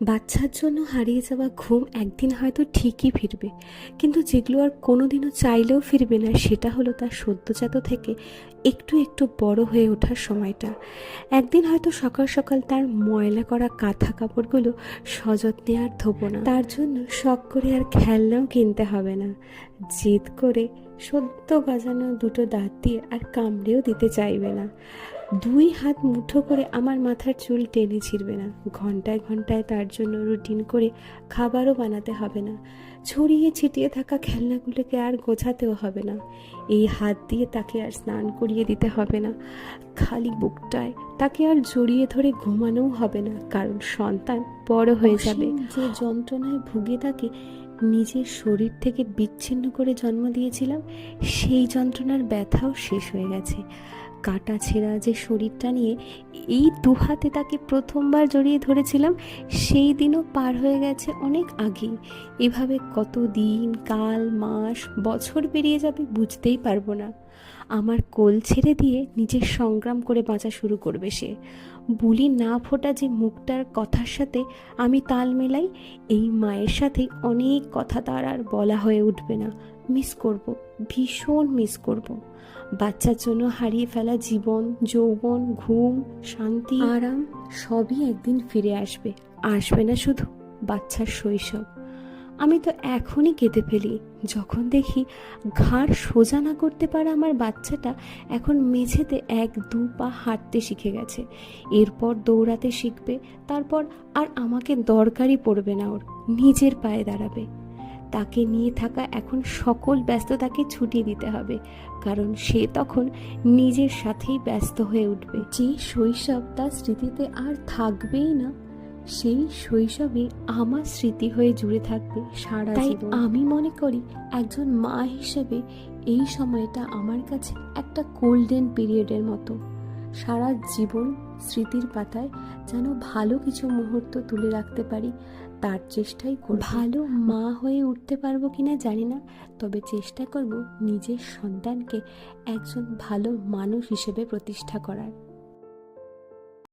বাচ্চার জন্য হারিয়ে যাওয়া ঘুম একদিন হয়তো ঠিকই ফিরবে, কিন্তু যেগুলো আর কোনোদিনও চাইলেও ফিরবে না সেটা হলো তার সদ্যোজাত থেকে একটু একটু বড় হয়ে ওঠার সময়টা। একদিন হয়তো সকাল সকাল তার ময়লা করা কাঁথা কাপড়গুলো সযত্নে আর ধোবো না, তার জন্য শখ করে আর খেলনাও কিনতে হবে না, জেদ করে সদ্য গজানো দুটো দাঁত দিয়ে আর কামড়েও দিতে চাইবে না, দুই হাত মুঠো করে আমার মাথার চুল টেনে ছিঁড়বে না, ঘন্টায় ঘন্টায় তার জন্য রুটিন করে খাবারও বানাতে হবে না, ছড়িয়ে ছিটিয়ে থাকা খেলনাগুলোকে আর গোছাতেও হবে না, এই হাত দিয়ে তাকে আর স্নান করিয়ে দিতে হবে না, খালি বুকটায় তাকে আর জড়িয়ে ধরে ঘুমানোও হবে না, কারণ সন্তান বড় হয়ে যাবে। যে যন্ত্রণায় ভুগে তাকে নিজের শরীর থেকে বিচ্ছিন্ন করে জন্ম দিয়েছিলাম, সেই যন্ত্রণার ব্যথাও শেষ হয়ে গেছে। কাটা ছেঁড়া যে শরীরটা নিয়ে এই দু হাতে তাকে প্রথমবার জড়িয়ে ধরেছিলাম, সেই দিনও পার হয়ে গেছে অনেক আগেই। এভাবে কত দিন, কাল, মাস, বছর পেরিয়ে যাবে বুঝতেই পারবো না। আমার কোল ছেড়ে দিয়ে নিজের সংগ্রাম করে বাঁচা শুরু করবে সে। বুলি না ফোটা যে মুখটার কথার সাথে আমি তাল মেলাই, এই মায়ের সাথে অনেক কথা তার আর বলা হয়ে উঠবে না। মিস করব, ভীষণ মিস করব। বাচ্চার জন্য হারিয়ে ফেলা জীবন, যৌবন, ঘুম, শান্তি, আরাম সবই একদিন ফিরে আসবে। আসবে না শুধু বাচ্চার শৈশব। আমি তো এখনই কেঁদে ফেলি যখন দেখি ঘাড় সোজা না করতে পারা আমার বাচ্চাটা এখন মেঝেতে এক দু পা হাঁটতে শিখে গেছে, এরপর দৌড়াতে শিখবে, তারপর আর আমাকে দরকারই পড়বে না, ওর নিজের পায়ে দাঁড়াবে। তাকে নিয়ে থাকা এখন সকল ব্যস্ততাকে ছুটিয়ে দিতে হবে, কারণ সে তখন নিজের সাথেই ব্যস্ত হয়ে উঠবে। যে শৈশব তার স্মৃতিতে আর থাকবেই না, সেই শৈশবে আমার স্মৃতি হয়ে জুড়ে থাকবে সারা জীবন। তাই আমি মনে করি একজন মা হিসেবে এই সময়টা আমার কাছে একটা গোল্ডেন পিরিয়ডের মতো। সারা জীবন স্মৃতির পাতায় যেন ভালো কিছু মুহূর্ত তুলে রাখতে পারি, তার চেষ্টাই করব। ভালো মা হয়ে উঠতে পারবো কিনা জানি না, তবে চেষ্টা করব নিজের সন্তানকে একজন ভালো মানুষ হিসেবে প্রতিষ্ঠা করার।